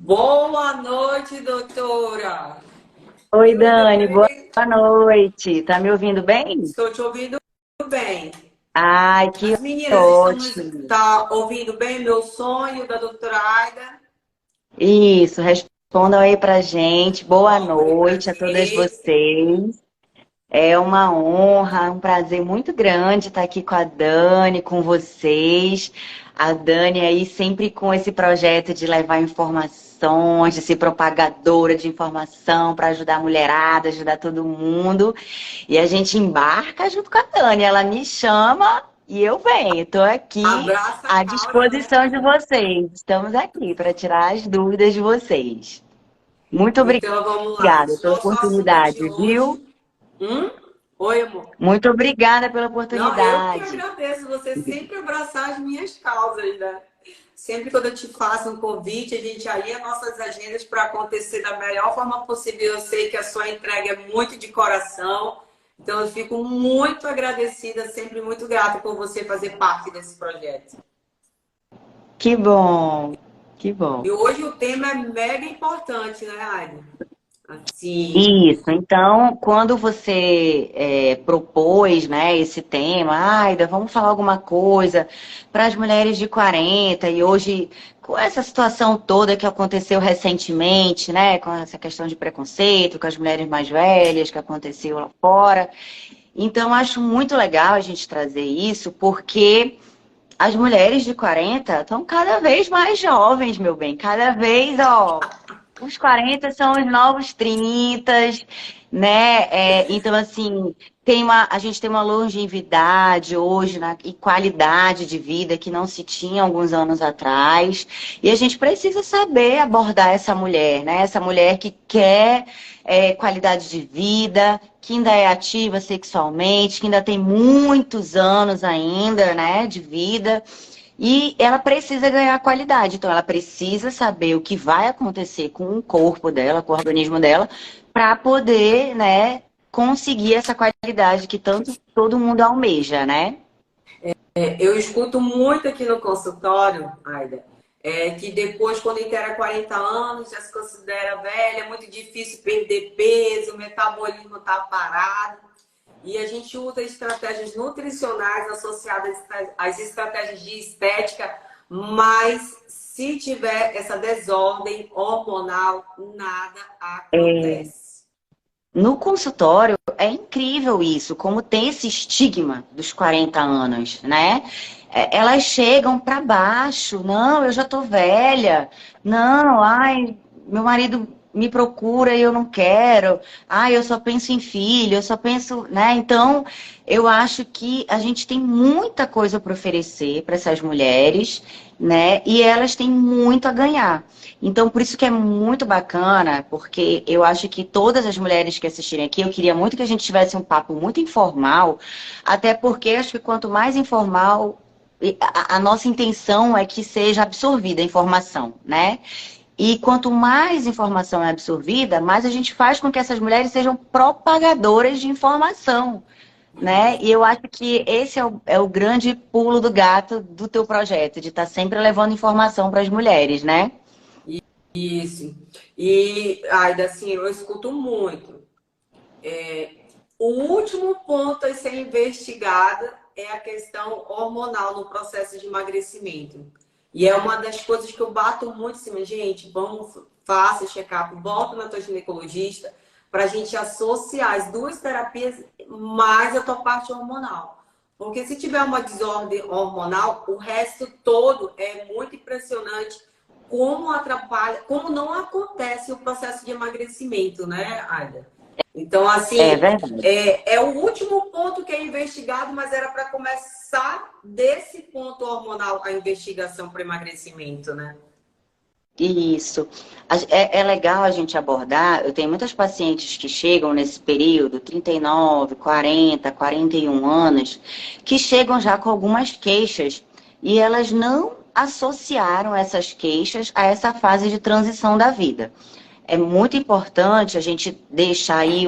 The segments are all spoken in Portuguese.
Boa noite, doutora. Oi, Eu Dani, boa lembrei, noite. Tá me ouvindo bem? estou te ouvindo bem. Ai, que As meninas ótimo. tá ouvindo bem meu sonho da doutora Aida? Isso, respondam aí pra gente. Boa Coloco aí pra noite a todas gente. vocês. É uma honra, um prazer muito grande estar aqui com a Dani, com vocês. A Dani aí sempre com esse projeto de levar informações, de ser propagadora de informação para ajudar a mulherada, ajudar todo mundo. E a gente embarca junto com a Dani. Ela me chama e eu venho. Estou aqui Abraça a à causa, né, disposição de Aida? vocês. Estamos aqui para tirar as dúvidas de vocês. Muito Então vamos lá. obrigada pela Nosso assunto de oportunidade, viu? hoje. Hum? Oi, amor. Muito obrigada pela Não, eu que oportunidade. agradeço você sempre abraçar as minhas causas, né? Sempre quando eu te faço um convite, a gente alinha nossas agendas para acontecer da melhor forma possível. Eu sei que a sua entrega é muito de coração, então eu fico muito agradecida, sempre muito grata por você fazer parte desse projeto. Que bom, que E bom. hoje o tema é mega importante, né, Aide? Assim, Isso, então, quando você propôs, né, esse tema, Aida, vamos falar alguma coisa para as mulheres de 40 e hoje, com essa situação toda que aconteceu recentemente, né, com essa questão de preconceito com as mulheres mais velhas que aconteceu lá fora, então acho muito legal a gente trazer isso, porque as mulheres de 40 estão cada vez mais jovens, meu bem. Cada vez, ó, os 40 são os novos 30, né? Então, assim, a gente tem uma longevidade hoje e qualidade de vida que não se tinha alguns anos atrás. E a gente precisa saber abordar essa mulher, né? Essa mulher que quer qualidade de vida, que ainda é ativa sexualmente, que ainda tem muitos anos ainda, né, de vida. E ela precisa ganhar qualidade, então ela precisa saber o que vai acontecer com o corpo dela, com o organismo dela, para poder, né, conseguir essa qualidade que tanto todo mundo almeja, né? eu escuto muito aqui no consultório, Aida, que depois, quando inteira 40 anos, já se considera velha, é muito difícil perder peso, o metabolismo está parado. E a gente usa estratégias nutricionais associadas às estratégias de estética, mas se tiver essa desordem hormonal, nada acontece. No consultório é incrível isso, como tem esse estigma dos 40 anos, né? Elas chegam para baixo, não, eu já tô velha, não, ai, meu marido me procura e eu não quero, ai, eu só penso em filho, eu só penso, né? Então, eu acho que a gente tem muita coisa para oferecer para essas mulheres, né? E elas têm muito a ganhar. Então, por isso que é muito bacana, porque eu acho que todas as mulheres que assistirem aqui, eu queria muito que a gente tivesse um papo muito informal, até porque acho que quanto mais informal, a nossa intenção é que seja absorvida a informação, né? E quanto mais informação é absorvida, mais a gente faz com que essas mulheres sejam propagadoras de informação, né? E eu acho que esse é o grande pulo do gato do teu projeto, de estar sempre levando informação para as mulheres, né? Isso. E, Aida, assim, eu escuto muito. O último ponto a ser investigado é a questão hormonal no processo de emagrecimento. E é uma das coisas que eu bato muito em cima. Gente, vamos, faça check-up, volta na tua ginecologista para a gente associar as duas terapias mais a tua parte hormonal. Porque se tiver uma desordem hormonal, o resto todo é muito impressionante como atrapalha, como não acontece o processo de emagrecimento, né, Aida? Então, É assim, verdade. é o último ponto que é investigado, mas era para começar desse ponto hormonal a investigação para emagrecimento, né? Isso. É legal a gente abordar. Eu tenho muitas pacientes que chegam nesse período, 39, 40, 41 anos, que chegam já com algumas queixas e elas não associaram essas queixas a essa fase de transição da vida. É muito importante a gente deixar aí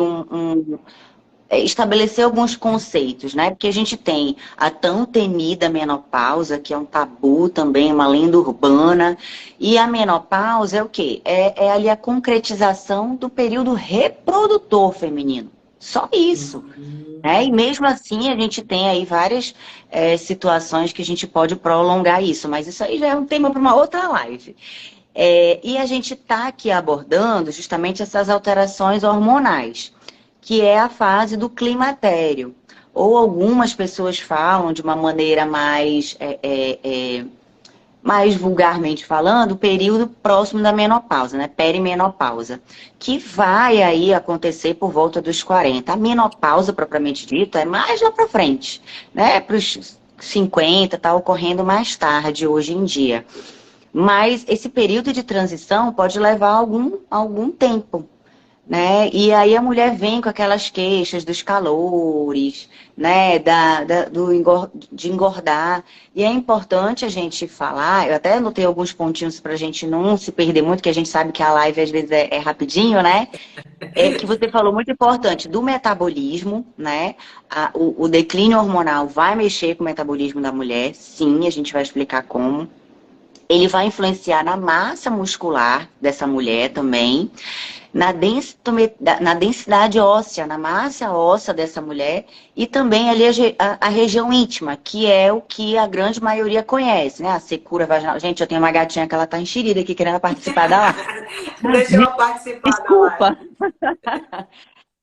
estabelecer alguns conceitos, né? Porque a gente tem a tão temida menopausa, que é um tabu também, uma lenda urbana. E a menopausa é o quê? É ali a concretização do período reprodutor feminino. Só isso. Né? E mesmo assim, a gente tem aí várias situações que a gente pode prolongar isso. Mas isso aí já é um tema para uma outra live. E a gente está aqui abordando justamente essas alterações hormonais, que é a fase do climatério. Ou algumas pessoas falam de uma maneira mais vulgarmente falando, o período próximo da menopausa, né? Perimenopausa, que vai aí acontecer por volta dos 40. A menopausa, propriamente dita, é mais lá para frente, né? Para os 50, está ocorrendo mais tarde hoje em dia. Mas esse período de transição pode levar algum tempo, né? E aí a mulher vem com aquelas queixas dos calores, né? De engordar. E é importante a gente falar, eu até anotei alguns pontinhos para a gente não se perder muito, que a gente sabe que a live às vezes é rapidinho, né? Que você falou muito importante do metabolismo, né? O declínio hormonal vai mexer com o metabolismo da mulher, sim, a gente vai explicar como. Ele vai influenciar na massa muscular dessa mulher também, na densidade óssea, na massa óssea dessa mulher, e também ali a região íntima, que é o que a grande maioria conhece, né? A secura vaginal. Gente, eu tenho uma gatinha que ela tá enxerida aqui querendo participar da live. Deixa eu participar Desculpa. da live.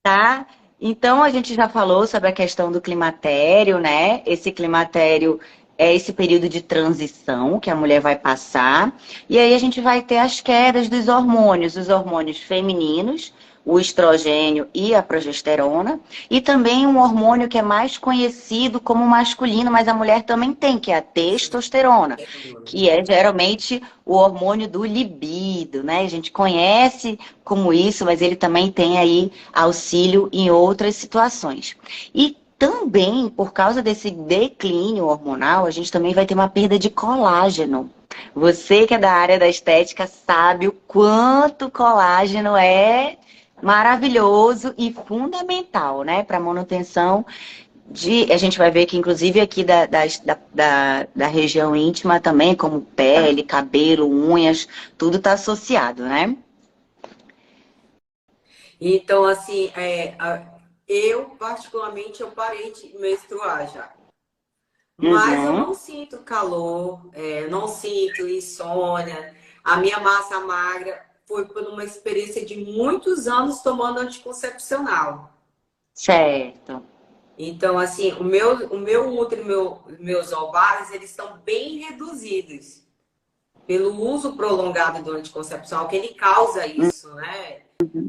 Tá? Então, a gente já falou sobre a questão do climatério, né? Esse climatério é esse período de transição que a mulher vai passar. E aí a gente vai ter as quedas dos hormônios, os hormônios femininos, o estrogênio e a progesterona, e também um hormônio que é mais conhecido como masculino, mas a mulher também tem, que é a testosterona, que é geralmente o hormônio do libido, né? A gente conhece como isso, mas ele também tem aí auxílio em outras situações. E também, por causa desse declínio hormonal, a gente também vai ter uma perda de colágeno. Você que é da área da estética sabe o quanto colágeno é maravilhoso e fundamental, né, para a manutenção de... A gente vai ver que, inclusive, aqui da região íntima também, como pele, cabelo, unhas, tudo está associado, né? Então, assim, eu, particularmente, eu parei de menstruar já. Mas eu Uhum. não sinto calor, não sinto insônia. A minha massa magra foi por uma experiência de muitos anos tomando anticoncepcional. Certo. Então, assim, o meu útero e meus ovários, eles estão bem reduzidos pelo uso prolongado do anticoncepcional, que ele causa isso, né?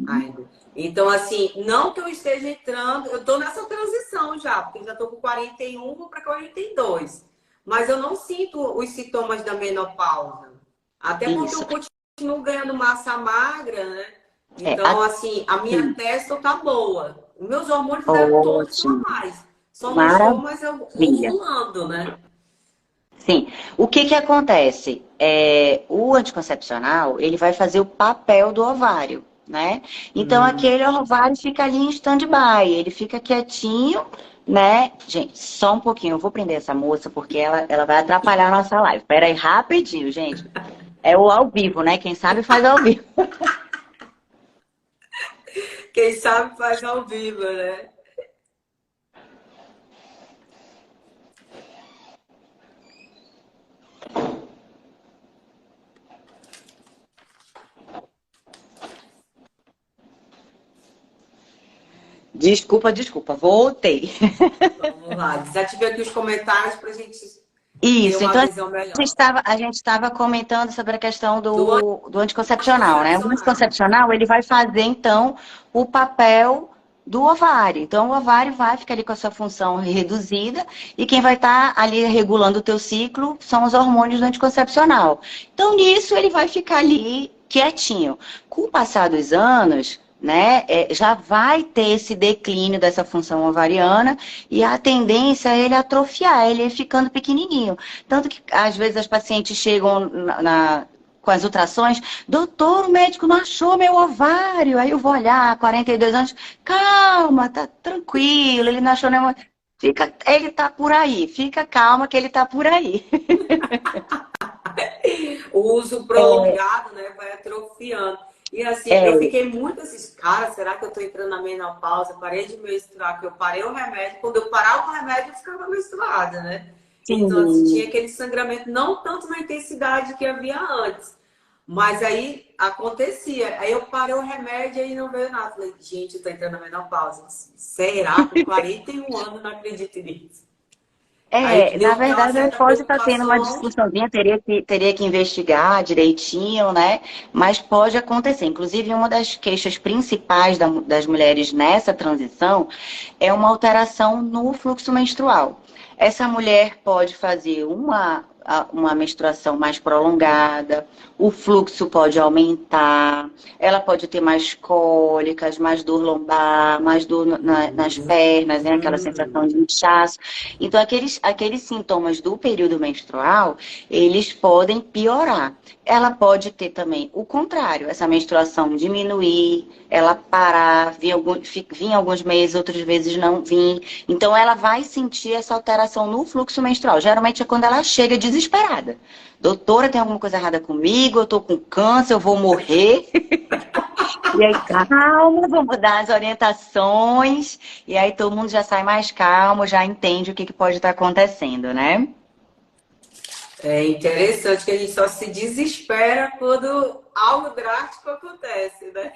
Ainda. Então, assim, não que eu esteja entrando, eu estou nessa transição já, porque eu já estou com 41, vou para 42. Mas eu não sinto os sintomas da menopausa. Até porque Isso. eu continuo ganhando massa magra, né? É, Então, assim, a minha testo tá boa. Os meus hormônios deram todos ótimo. normais. Só não estou mais Maravilha. ovulando, né? Sim. O que que acontece? O anticoncepcional, ele vai fazer o papel do ovário, né? Então, aquele ovário fica ali em stand-by, ele fica quietinho, né? Gente, só um pouquinho, eu vou prender essa moça porque ela vai atrapalhar a nossa live. Pera aí, rapidinho, gente. É o ao vivo, né? Quem sabe faz ao vivo. Quem sabe faz ao vivo, né? Desculpa, voltei. Vamos lá, desativei aqui os comentários para a gente ter Isso, uma então visão melhor. a gente estava comentando sobre a questão Do do anticoncepcional, né? O anticoncepcional. anticoncepcional, ele vai fazer, então, o papel do ovário. Então, o ovário vai ficar ali com a sua função reduzida e quem vai estar ali regulando o teu ciclo são os hormônios do anticoncepcional. Então, nisso, ele vai ficar ali quietinho. Com o passar dos anos, né, já vai ter esse declínio dessa função ovariana e a tendência é ele atrofiar, ele ir ficando pequenininho. Tanto que, às vezes, as pacientes chegam com as ultrações, doutor, o médico não achou meu ovário. Aí eu vou olhar, 42 anos, calma, tá tranquilo, ele não achou nenhuma. Fica, ele tá por aí, fica calma que ele tá por aí. O uso prolongado, né, vai atrofiando. E assim, eu É, fiquei muito assim, cara, será que eu tô entrando na menopausa? Parei de menstruar, que eu parei o remédio. Quando eu parava o remédio, eu ficava menstruada, né? Então, assim, sim. tinha aquele sangramento, não tanto na intensidade que havia antes. Mas aí acontecia. Aí eu parei o remédio e aí não veio nada. Falei, gente, eu tô entrando na menopausa. Será? Com 41 anos, não acredito nisso. Aí Na deu uma verdade, certa pode estar tendo uma preocupação. discussãozinha, teria que investigar direitinho, né? Mas pode acontecer. Inclusive, uma das queixas principais das mulheres nessa transição é uma alteração no fluxo menstrual. Essa mulher pode fazer uma menstruação mais prolongada, o fluxo pode aumentar, ela pode ter mais cólicas, mais dor lombar, mais dor nas pernas, né? Aquela sensação de inchaço. Então, aqueles sintomas do período menstrual, eles podem piorar. Ela pode ter também o contrário, essa menstruação diminuir, ela parar, vir alguns meses, outras vezes não vir. Então, ela vai sentir essa alteração no fluxo menstrual. Geralmente é quando ela chega desesperada. Doutora, tem alguma coisa errada comigo? Eu tô com câncer, eu vou morrer. E aí, calma, vamos dar as orientações. E aí todo mundo já sai mais calmo, já entende o que pode estar acontecendo, né? É interessante que a gente só se desespera quando algo drástico acontece, né?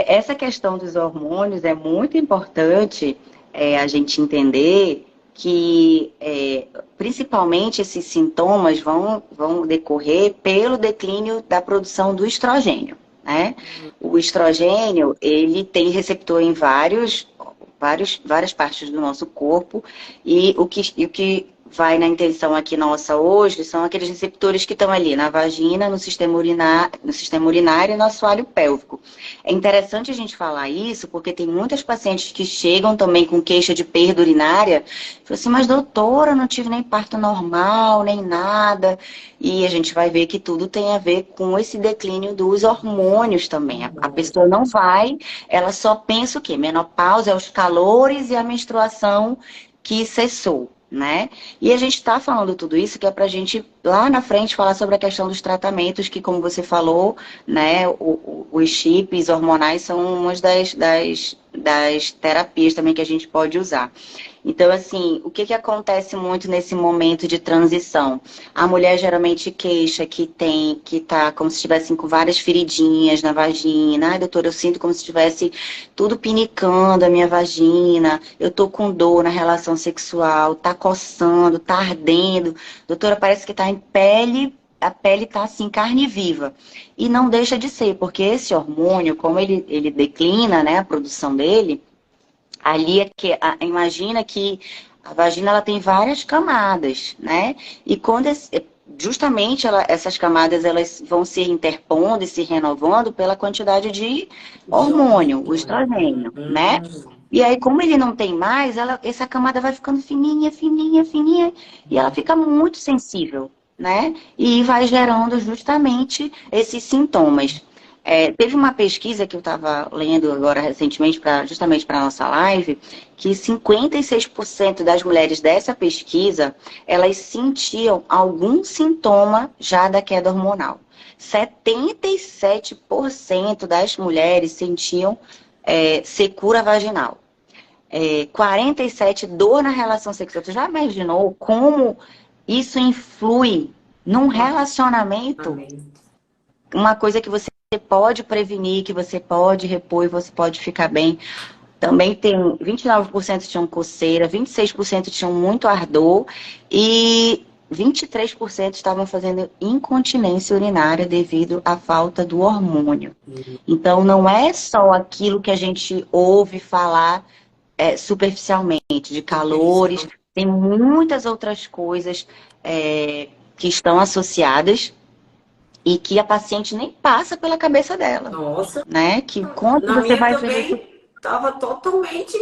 Essa questão dos hormônios é muito importante a gente entender que, principalmente, esses sintomas vão decorrer pelo declínio da produção do estrogênio, né? O estrogênio, ele tem receptor em várias partes do nosso corpo e o que vai na intenção aqui nossa hoje são aqueles receptores que estão ali na vagina, no sistema urinário e no assoalho pélvico. É interessante a gente falar isso, porque tem muitas pacientes que chegam também com queixa de perda urinária, falam assim, mas doutora, eu não tive nem parto normal, nem nada. E a gente vai ver que tudo tem a ver com esse declínio dos hormônios também. A pessoa não vai, ela só pensa o quê? Menopausa é os calores e a menstruação que cessou, né? E a gente está falando tudo isso que é para a gente, lá na frente, falar sobre a questão dos tratamentos, que, como você falou, né, os chips hormonais são uma das terapias também que a gente pode usar. Então, assim, o que acontece muito nesse momento de transição? A mulher geralmente queixa que tá como se estivesse com várias feridinhas na vagina. Ai, doutora, eu sinto como se estivesse tudo pinicando a minha vagina. Eu tô com dor na relação sexual, tá coçando, tá ardendo. Doutora, parece que tá em pele, a pele tá assim, carne viva. E não deixa de ser, porque esse hormônio, como ele declina, né, a produção dele, ali é que imagina que a vagina ela tem várias camadas, né? E quando justamente essas camadas elas vão se interpondo e se renovando pela quantidade de De hormônio, o hormônio. estrogênio, né? E aí, como ele não tem mais, essa camada vai ficando fininha, fininha, fininha, e ela fica muito sensível, né? E vai gerando justamente esses sintomas. Teve uma pesquisa que eu estava lendo agora recentemente, justamente para a nossa live, que 56% das mulheres dessa pesquisa, elas sentiam algum sintoma já da queda hormonal. 77% das mulheres sentiam secura vaginal. 47% dor na relação sexual. Tu já imaginou como isso influi num relacionamento? Amém. Uma coisa que você pode prevenir, que você pode repor e você pode ficar bem. Também tem 29% tinham coceira, 26% tinham muito ardor e 23% estavam fazendo incontinência urinária devido à falta do hormônio. Então, não é só aquilo que a gente ouve falar superficialmente, de calores, tem muitas outras coisas que estão associadas e que a paciente nem passa pela cabeça dela, Nossa, né? Que quando na você minha vai ver, também estava totalmente.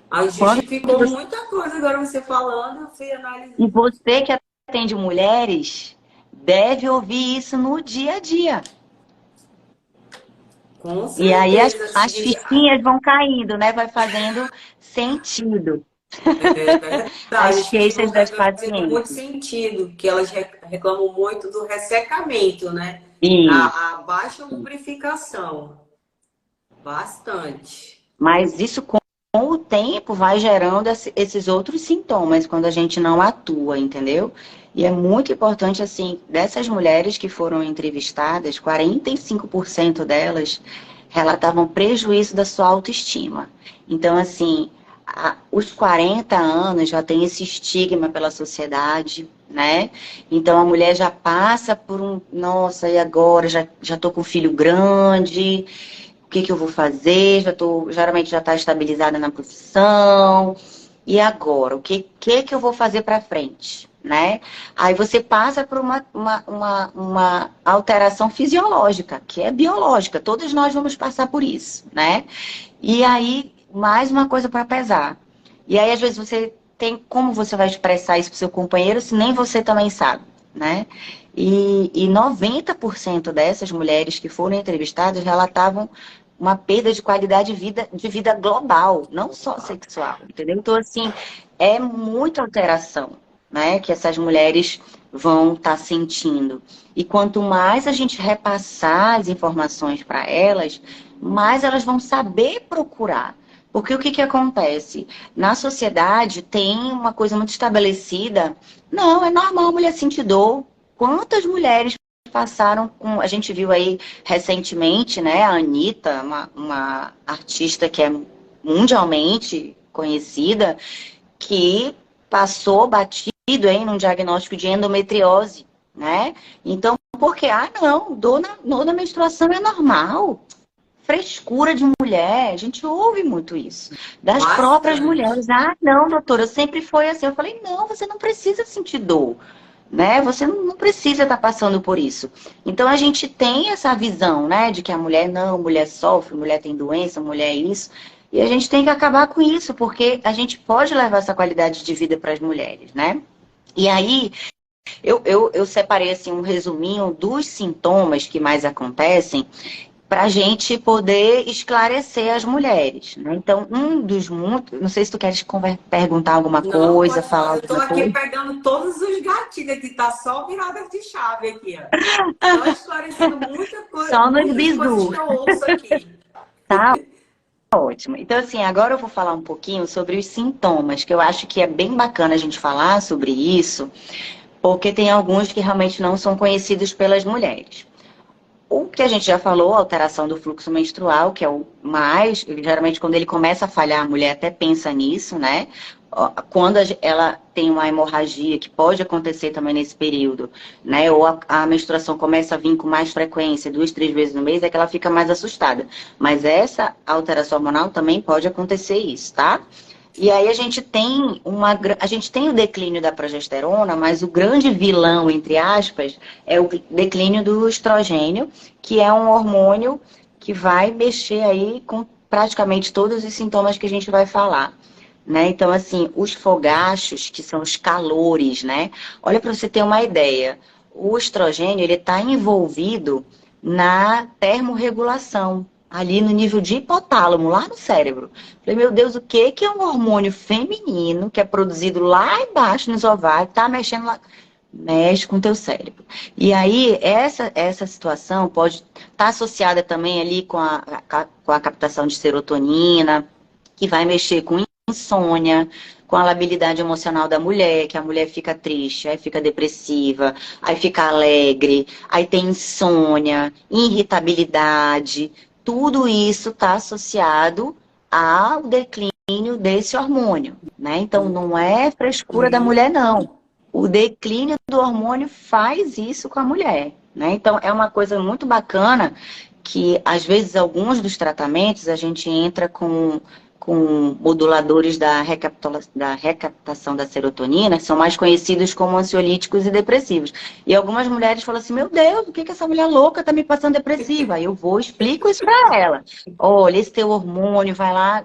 Aí quando justificou muita coisa agora você falando, eu fui e analisando. você que é atende mulheres deve ouvir isso no dia a dia. Com E aí certeza, as assim, fichinhas vão caindo, né? Vai fazendo sentido. é verdade, As as fichinhas queixas vão das fazendo muito pacientes. sentido, que elas reclamam muito do ressecamento, né? A Isso. baixa lubrificação, bastante. Mas isso com o tempo vai gerando esses outros sintomas quando a gente não atua, entendeu? E é muito importante, assim, dessas mulheres que foram entrevistadas, 45% delas relatavam prejuízo da sua autoestima. Então, assim, os 40 anos já tem esse estigma pela sociedade, né? Então a mulher já passa por nossa, e agora? Já tô com filho grande, o que que eu vou fazer? Geralmente já está estabilizada na profissão. E agora? O que eu vou fazer para frente? Né? Aí você passa por uma alteração fisiológica, que é biológica. Todos nós vamos passar por isso, né? E aí, mais uma coisa para pesar. E aí, às vezes, você tem como você vai expressar isso para o seu companheiro se nem você também sabe, né? E 90% dessas mulheres que foram entrevistadas relatavam uma perda de qualidade de vida global, não só sexual, entendeu? Então, assim, é muita alteração, né, que essas mulheres vão estar sentindo. E quanto mais a gente repassar as informações para elas, mais elas vão saber procurar. Porque o que que acontece? Na sociedade tem uma coisa muito estabelecida. Não, é normal a mulher sentir dor. Quantas mulheres passaram com. A gente viu aí recentemente, né, a Anitta, uma artista que é mundialmente conhecida, que passou batido aí num diagnóstico de endometriose, né? Então, porque, não, dor na menstruação é normal. Frescura de mulher, a gente ouve muito isso. Das próprias Bastante. mulheres. Não, doutora, sempre foi assim. Eu falei, não, você não precisa sentir dor, né? Você não precisa estar passando por isso. Então a gente tem essa visão, né, de que a mulher não, mulher sofre, mulher tem doença, mulher é isso. E a gente tem que acabar com isso, porque a gente pode levar essa qualidade de vida para as mulheres, né? E aí, eu separei assim um resuminho dos sintomas que mais acontecem para a gente poder esclarecer as mulheres, né? Então, um dos muitos, não sei se tu queres perguntar alguma Não, coisa, pode falar falar. Eu tô alguma aqui coisa. pegando todos os gatilhos que tá só viradas de chave aqui, ó. Só esclarecendo muita coisa, Só nos muitas coisas bizu, que eu ouço aqui. tá? Ótimo. Então, assim, agora eu vou falar um pouquinho sobre os sintomas, que eu acho que é bem bacana a gente falar sobre isso, porque tem alguns que realmente não são conhecidos pelas mulheres. O que a gente já falou, a alteração do fluxo menstrual, que é o mais, geralmente quando ele começa a falhar, a mulher até pensa nisso, né? Quando ela tem uma hemorragia, que pode acontecer também nesse período, né? Ou a menstruação começa a vir com mais frequência, 2, 3 vezes no mês, é que ela fica mais assustada. Mas essa alteração hormonal também pode acontecer isso, tá? E aí a gente tem o declínio da progesterona, mas o grande vilão, entre aspas, é o declínio do estrogênio, que é um hormônio que vai mexer aí com praticamente todos os sintomas que a gente vai falar. Né? Então, assim, os fogachos, que são os calores, né? Olha para você ter uma ideia. O estrogênio, ele está envolvido na termorregulação, ali no nível de hipotálamo, lá no cérebro. Falei, meu Deus, o que é um hormônio feminino que é produzido lá embaixo nos ovários, tá mexendo lá, mexe com o teu cérebro. E aí, essa situação pode estar associada também ali com a captação de serotonina, que vai mexer com insônia, com a labilidade emocional da mulher, que a mulher fica triste, aí fica depressiva, aí fica alegre, aí tem insônia, irritabilidade. Tudo isso está associado ao declínio desse hormônio, né? Então não é frescura da mulher, não. O declínio do hormônio faz isso com a mulher, né? Então é uma coisa muito bacana que às vezes alguns dos tratamentos a gente entra com moduladores da recaptação da serotonina, que são mais conhecidos como ansiolíticos e depressivos. E algumas mulheres falam assim, meu Deus, o que essa mulher louca tá me passando depressiva? Aí eu vou, explico isso para ela. Olha, esse teu hormônio vai lá,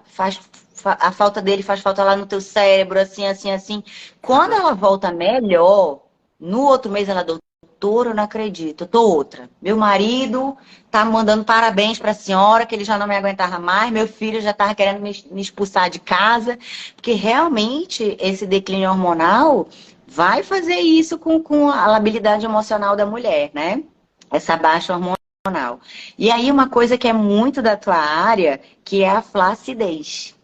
a falta dele faz falta lá no teu cérebro, assim, assim, assim. Quando ela volta melhor, No outro mês ela, doutora, eu não acredito, eu tô outra. Meu marido tá mandando parabéns para a senhora, que ele já não me aguentava mais, meu filho já tava querendo me expulsar de casa, porque realmente esse declínio hormonal vai fazer isso com a labilidade emocional da mulher, né? Essa baixa hormonal. E aí uma coisa que é muito da tua área, que é a flacidez,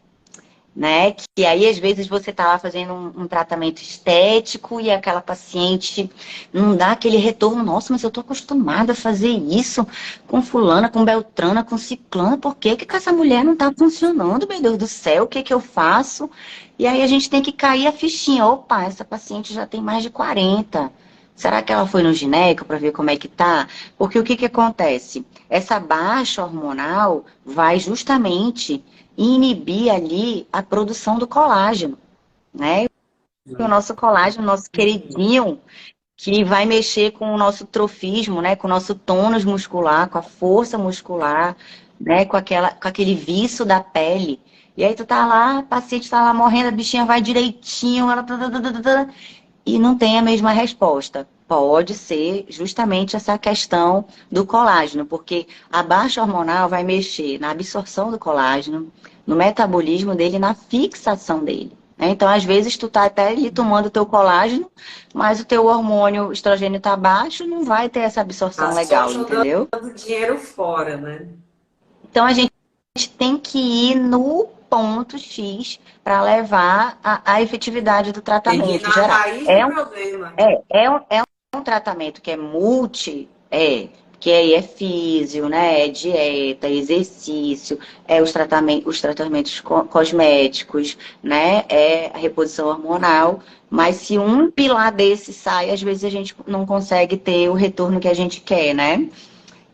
né? Que aí às vezes você tá lá fazendo um tratamento estético e aquela paciente não dá aquele retorno, nossa, mas eu tô acostumada a fazer isso com fulana, com beltrana, com ciclana, por que que essa mulher não tá funcionando, meu Deus do céu, o que que eu faço? E aí a gente tem que cair a fichinha, opa, essa paciente já tem mais de 40. Será que ela foi no gineco para ver como é que tá? Porque o que que acontece? Essa baixa hormonal vai justamente inibir ali a produção do colágeno, né? O nosso colágeno, nosso queridinho, que vai mexer com o nosso trofismo, né? Com o nosso tônus muscular, com a força muscular, né? Com aquele viço da pele. E aí tu tá lá, a paciente tá lá morrendo, a bichinha vai direitinho, ela e não tem a mesma resposta. Pode ser justamente essa questão do colágeno, porque a baixa hormonal vai mexer na absorção do colágeno, no metabolismo dele, na fixação dele. Né? Então, às vezes, tu tá até ali tomando o teu colágeno, mas o teu hormônio estrogênio tá baixo, não vai ter essa Tá absorção só legal, jogando entendeu? dinheiro fora, né? Então, a gente tem que ir no ponto X para levar a efetividade do Tem que ir tratamento na geral. raiz do problema. É um tratamento que é que aí é físio, né? É dieta, exercício, é os tratamentos cosméticos, né? É a reposição hormonal. Mas se um pilar desse sai, às vezes a gente não consegue ter o retorno que a gente quer, né?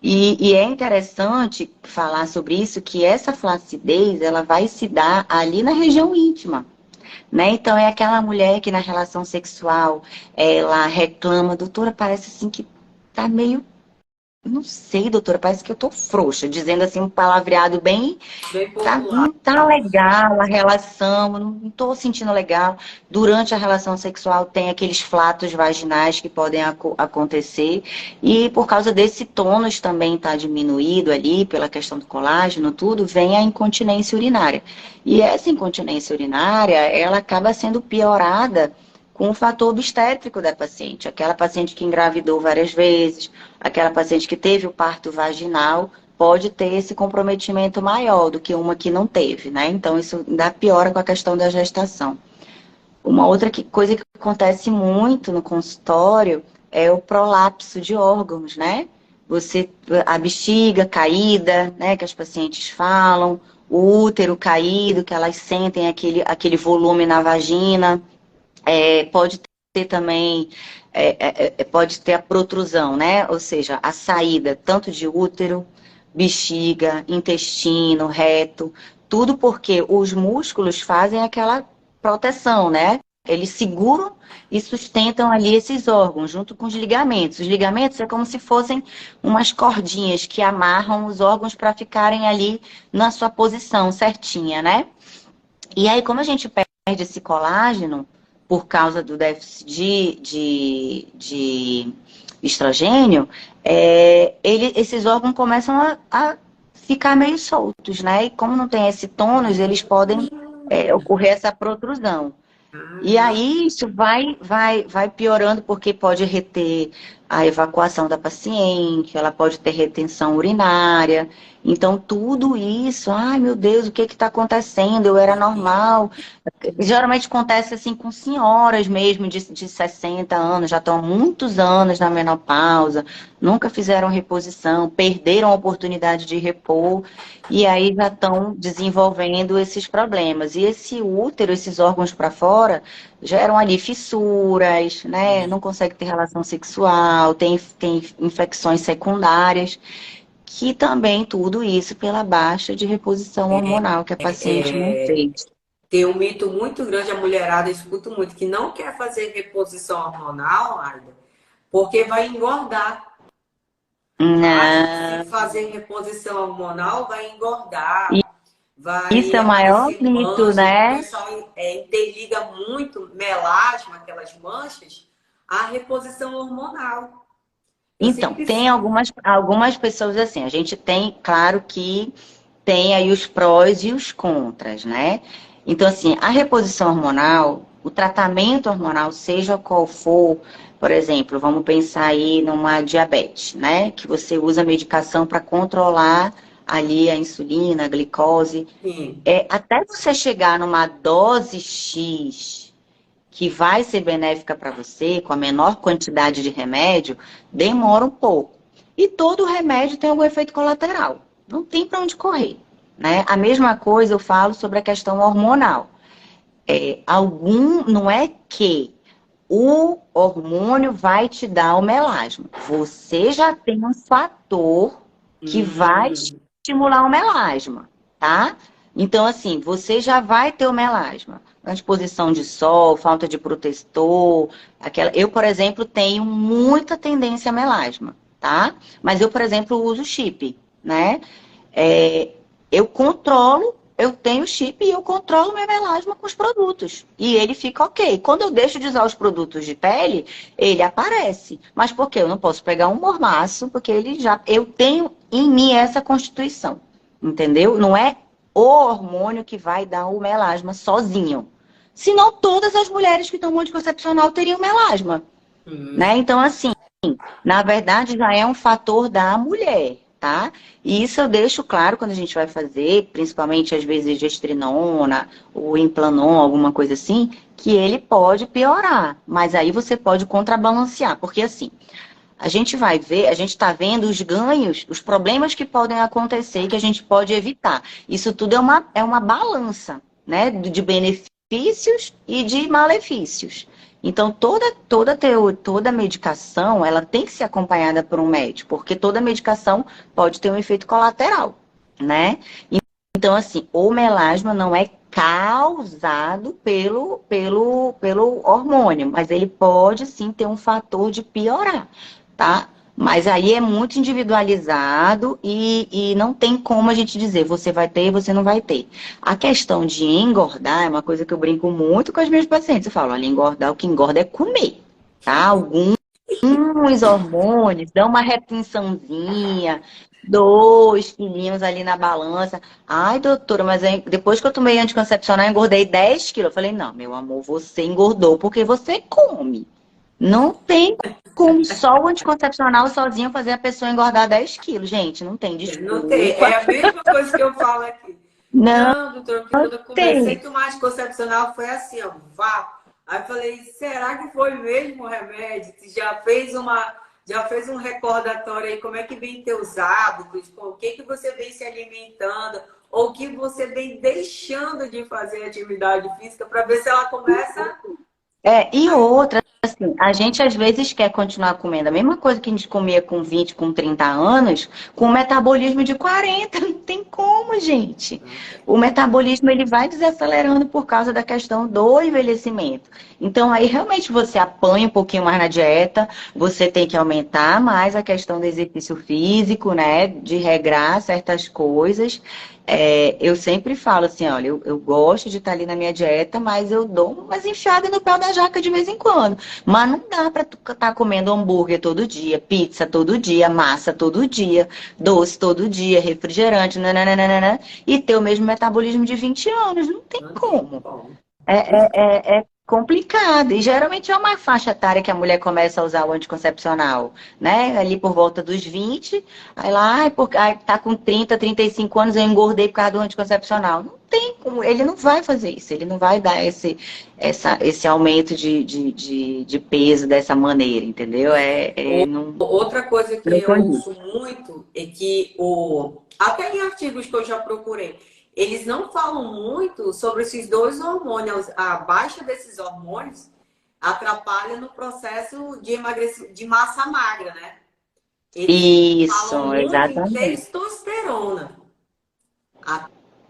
E é interessante falar sobre isso, que essa flacidez, ela vai se dar ali na região íntima, né? Então é aquela mulher que na relação sexual ela reclama, doutora, parece assim que tá meio, não sei, doutora, parece que eu tô frouxa, dizendo assim um palavreado bem, Bem tá, popular. não tá legal a relação, não tô sentindo legal. Durante a relação sexual tem aqueles flatos vaginais que podem acontecer e por causa desse tônus também tá diminuído ali pela questão do colágeno, tudo, vem a incontinência urinária. E essa incontinência urinária, ela acaba sendo piorada com o fator obstétrico da paciente. Aquela paciente que engravidou várias vezes, aquela paciente que teve o parto vaginal, pode ter esse comprometimento maior do que uma que não teve, né? Então, isso ainda piora com a questão da gestação. Uma outra coisa que acontece muito no consultório é o prolapso de órgãos, né? A bexiga caída, né? Que as pacientes falam, o útero caído, que elas sentem aquele volume na vagina. Pode ter também, pode ter a protrusão, né? Ou seja, a saída tanto de útero, bexiga, intestino, reto, tudo porque os músculos fazem aquela proteção, né? Eles seguram e sustentam ali esses órgãos, junto com os ligamentos. Os ligamentos é como se fossem umas cordinhas que amarram os órgãos para ficarem ali na sua posição certinha, né? E aí, como a gente perde esse colágeno por causa do déficit de estrogênio, esses órgãos começam a ficar meio soltos, né? E como não tem esse tônus, eles podem ocorrer essa protrusão. E aí isso vai piorando porque pode reter a evacuação da paciente, ela pode ter retenção urinária. Então, tudo isso, ai meu Deus, o que está acontecendo? Eu era normal. Geralmente acontece assim com senhoras mesmo de 60 anos, já estão há muitos anos na menopausa, nunca fizeram reposição, perderam a oportunidade de repor, e aí já estão desenvolvendo esses problemas. E esse útero, esses órgãos para fora, geram ali fissuras, né? Não consegue ter relação sexual, tem infecções secundárias, que também tudo isso pela baixa de reposição hormonal que a paciente não É, fez. tem um mito muito grande, a mulherada, eu escuto muito, que não quer fazer reposição hormonal, Aida, porque vai engordar. Acha que se Não. fazer reposição hormonal vai engordar, Isso vai é o maior aparecer mito, manchas. O né? pessoal interliga muito melasma, aquelas manchas, a reposição hormonal. Eu Então, sempre tem algumas pessoas assim, a gente tem, claro que tem aí os prós e os contras, né? Então, assim, a reposição hormonal, o tratamento hormonal, seja qual for, por exemplo, vamos pensar aí numa diabetes, né? Que você usa medicação para controlar ali a insulina, a glicose. sim. Até você chegar numa dose X que vai ser benéfica para você, com a menor quantidade de remédio, demora um pouco. E todo remédio tem algum efeito colateral. Não tem para onde correr. Né? A mesma coisa eu falo sobre a questão hormonal. Não é que o hormônio vai te dar o melasma. Você já tem um fator que vai Hum, estimular o melasma, tá? Então, assim, você já vai ter o melasma. A exposição de sol, falta de protetor, Eu, por exemplo, tenho muita tendência a melasma, tá? Mas eu, por exemplo, uso chip, né? É, eu tenho chip e eu controlo meu melasma com os produtos. E ele fica ok. Quando eu deixo de usar os produtos de pele, ele aparece. Mas por quê? Eu não posso pegar um mormaço, porque eu tenho em mim essa constituição. Entendeu? Não é o hormônio que vai dar o melasma sozinho. Senão todas as mulheres que tomam anticoncepcional teriam melasma. hum. Né? Então, assim, na verdade, já é um fator da mulher, tá? E isso eu deixo claro quando a gente vai fazer, principalmente às vezes gestrinona ou implanon, alguma coisa assim, que ele pode piorar. Mas aí você pode contrabalancear, porque assim, a gente vai ver, a gente está vendo os ganhos, os problemas que podem acontecer e que a gente pode evitar. Isso tudo é uma balança, né? De benefícios e de malefícios. Então, toda medicação, ela tem que ser acompanhada por um médico, porque toda medicação pode ter um efeito colateral, né? Então, assim, o melasma não é causado pelo hormônio, mas ele pode sim ter um fator de piorar, tá? Mas aí é muito individualizado e não tem como a gente dizer, você vai ter, você não vai ter. A questão de engordar é uma coisa que eu brinco muito com as minhas pacientes. Eu falo, olha, engordar, o que engorda é comer, tá? Alguns hormônios dão uma retençãozinha, 2 quilinhos ali na balança. Ai, doutora, mas depois que eu tomei anticoncepcional, eu engordei 10 quilos. Eu falei, não, meu amor, você engordou porque você come. Não tem como só o anticoncepcional sozinho fazer a pessoa engordar 10 quilos, gente. Não tem Não tem. É desculpa. a mesma coisa que eu falo aqui. Não Não, doutor, porque quando eu comecei tem. a tomar anticoncepcional foi assim, ó, vá. Aí eu falei, será que foi mesmo o remédio? Você já fez um recordatório aí, como é que vem teus hábitos, com o que você vem se alimentando, ou o que você vem deixando de fazer atividade física, para ver se ela começa E a... outra, assim, a gente às vezes quer continuar comendo a mesma coisa que a gente comia com 20, com 30 anos, com metabolismo de 40. Não tem como, gente. O metabolismo ele vai desacelerando por causa da questão do envelhecimento. Então aí realmente você apanha um pouquinho mais na dieta, você tem que aumentar mais a questão do exercício físico, né? De regrar certas coisas. Eu sempre falo assim, olha, eu gosto de estar ali na minha dieta, mas eu dou umas enfiadas no pé da jaca de vez em quando. Mas não dá para tu estar comendo hambúrguer todo dia, pizza todo dia, massa todo dia, doce todo dia, refrigerante, nananana, e ter o mesmo metabolismo de 20 anos. Não tem Não tem como. como. É complicado. E geralmente é uma faixa etária que a mulher começa a usar o anticoncepcional, né? Ali por volta dos 20. Aí lá, ai, tá com 30, 35 anos, eu engordei por causa do anticoncepcional. Não tem como, ele não vai fazer isso, ele não vai dar esse aumento de peso dessa maneira, entendeu? Não, Outra coisa que não eu condiz. ouço muito é que até em artigos que eu já procurei, eles não falam muito sobre esses dois hormônios. A baixa desses hormônios atrapalha no processo de emagrecimento, de massa magra, né? Eles falam Isso, muito em exatamente. testosterona. A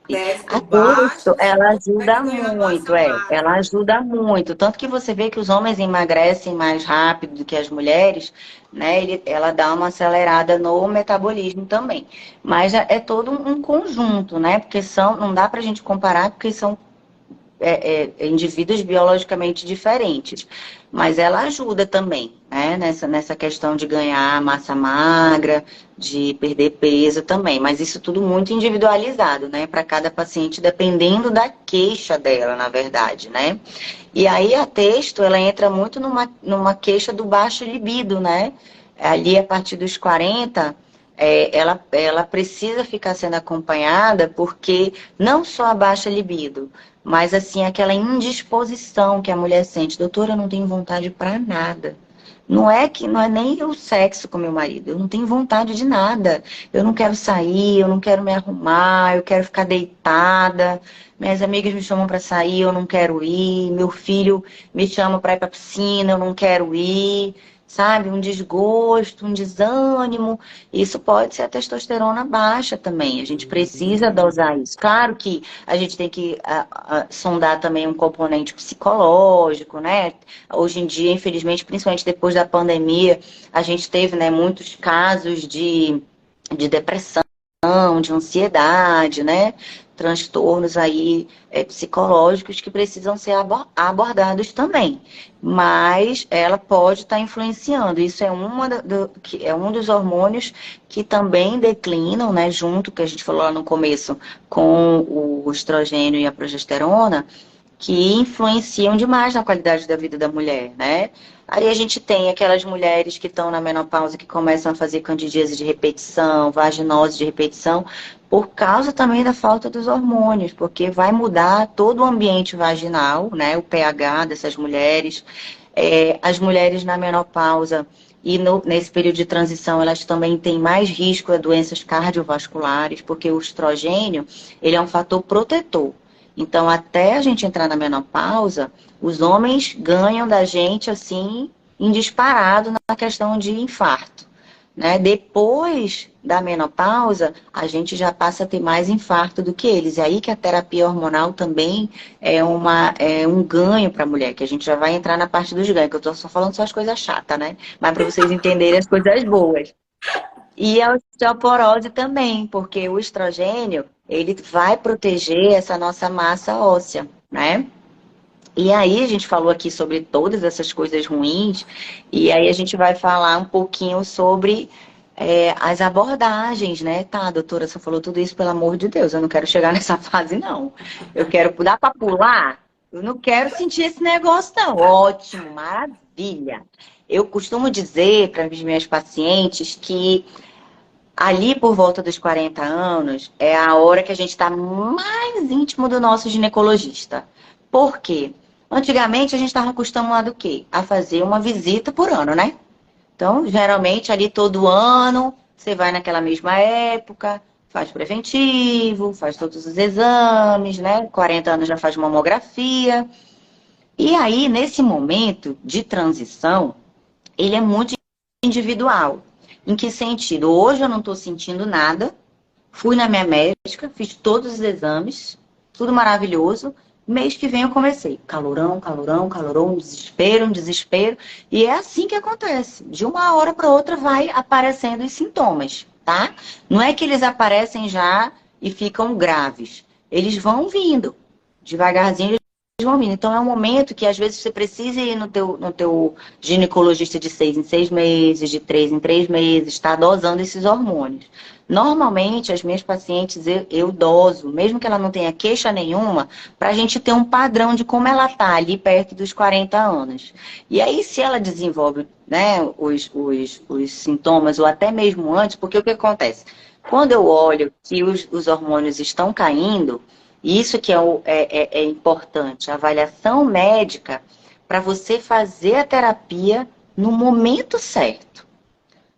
A testo texto, baixo, você ela consegue ajuda ganhar muito, massa ela magra. ajuda muito. Tanto que você vê que os homens emagrecem mais rápido do que as mulheres, né? Ela dá uma acelerada no metabolismo também. Mas é todo um conjunto, né? Porque não dá pra gente comparar, porque são indivíduos biologicamente diferentes. mas ela ajuda também, né? Nessa questão de ganhar massa magra, de perder peso também. Mas isso tudo muito individualizado, né? Para cada paciente, dependendo da queixa dela, na verdade, né? E aí a texto, ela entra muito numa queixa do baixo libido, né? Ali a partir dos 40, ela precisa ficar sendo acompanhada porque não só a baixa libido, mas assim aquela indisposição que a mulher sente. Doutora, eu não tenho vontade para nada. Não é nem o sexo com meu marido, eu não tenho vontade de nada. Eu não quero sair, eu não quero me arrumar, eu quero ficar deitada. Minhas amigas me chamam para sair, eu não quero ir. Meu filho me chama para ir para piscina, eu não quero ir. Sabe? Um desgosto, um desânimo. Isso pode ser a testosterona baixa também. A gente precisa dosar isso. Claro que a gente tem que sondar também um componente psicológico, né? Hoje em dia, infelizmente, principalmente depois da pandemia, a gente teve, né, muitos casos de depressão, de ansiedade, né? Transtornos aí psicológicos que precisam ser abordados também. Mas ela pode estar influenciando. Isso é, é um dos hormônios que também declinam, né? Junto, que a gente falou lá no começo, com o estrogênio e a progesterona, que influenciam demais na qualidade da vida da mulher, né? Aí a gente tem aquelas mulheres que estão na menopausa que começam a fazer candidíase de repetição, vaginose de repetição, por causa também da falta dos hormônios, porque vai mudar todo o ambiente vaginal, né? O pH dessas mulheres. As mulheres na menopausa e nesse período de transição, elas também têm mais risco a doenças cardiovasculares, porque o estrogênio, ele é um fator protetor. Então, até a gente entrar na menopausa, os homens ganham da gente, assim, em disparado na questão de infarto, né? Depois da menopausa, a gente já passa a ter mais infarto do que eles. É aí que a terapia hormonal também é um ganho para a mulher, que a gente já vai entrar na parte dos ganhos, que eu estou só falando só as coisas chatas, né? Mas para vocês entenderem as coisas boas. E a osteoporose também, porque o estrogênio, ele vai proteger essa nossa massa óssea, né? E aí a gente falou aqui sobre todas essas coisas ruins, e aí a gente vai falar um pouquinho sobre as abordagens, né? Tá, doutora, você falou tudo isso, pelo amor de Deus, eu não quero chegar nessa fase, não. Eu quero dar para pular, eu não quero sentir esse negócio, não. Ótimo, maravilha. Eu costumo dizer para as minhas pacientes que ali por volta dos 40 anos é a hora que a gente está mais íntimo do nosso ginecologista. Por quê? Antigamente a gente estava acostumado o quê? A fazer uma visita por ano, né? Então, geralmente ali todo ano, você vai naquela mesma época, faz preventivo, faz todos os exames, né? 40 anos já faz mamografia. E aí, nesse momento de transição, ele é muito individual. Em que sentido? Hoje eu não estou sentindo nada, fui na minha médica, fiz todos os exames, tudo maravilhoso. Mês que vem eu comecei. Calorão, calorão, calorão, um desespero. E é assim que acontece. De uma hora para outra vai aparecendo os sintomas, tá? Não é que eles aparecem já e ficam graves. Eles vão vindo. Devagarzinho eles vão vindo. Então é um momento que às vezes você precisa ir no teu ginecologista de 6 em 6 meses, de 3 em 3 meses, tá dosando esses hormônios. Normalmente, as minhas pacientes, eu doso, mesmo que ela não tenha queixa nenhuma, para a gente ter um padrão de como ela está ali perto dos 40 anos. E aí, se ela desenvolve, né, os sintomas, ou até mesmo antes, porque o que acontece? Quando eu olho que os hormônios estão caindo, isso que é importante, a avaliação médica para você fazer a terapia no momento certo,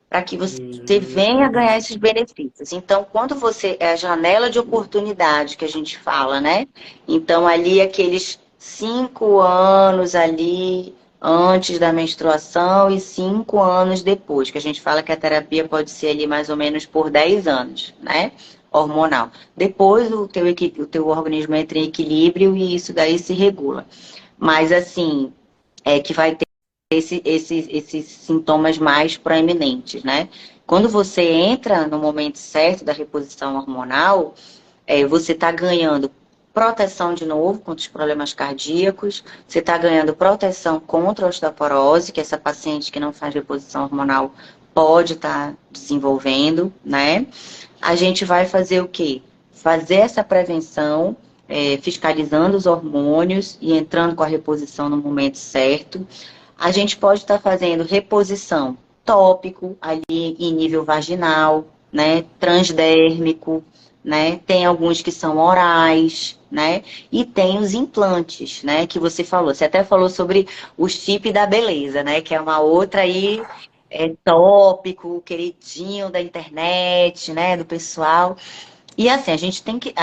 para que você venha ganhar esses benefícios. Então, quando você... É a janela de oportunidade que a gente fala, né? Então, ali, aqueles 5 anos ali antes da menstruação e 5 anos depois, que a gente fala que a terapia pode ser ali mais ou menos por 10 anos, né? Hormonal. Depois, o teu organismo entra em equilíbrio e isso daí se regula. Mas, assim, que vai ter esses sintomas mais proeminentes, né? Quando você entra no momento certo da reposição hormonal, você está ganhando proteção de novo contra os problemas cardíacos, você está ganhando proteção contra a osteoporose, que essa paciente que não faz reposição hormonal pode estar desenvolvendo, né? A gente vai fazer o quê? Fazer essa prevenção, fiscalizando os hormônios e entrando com a reposição no momento certo. A gente pode estar fazendo reposição tópico, ali em nível vaginal, né? Transdérmico, né? Tem alguns que são orais, né? E tem os implantes, né? Que você falou. Você até falou sobre o chip da beleza, né? Que é uma outra aí, tópico, queridinho da internet, né? Do pessoal. E assim, a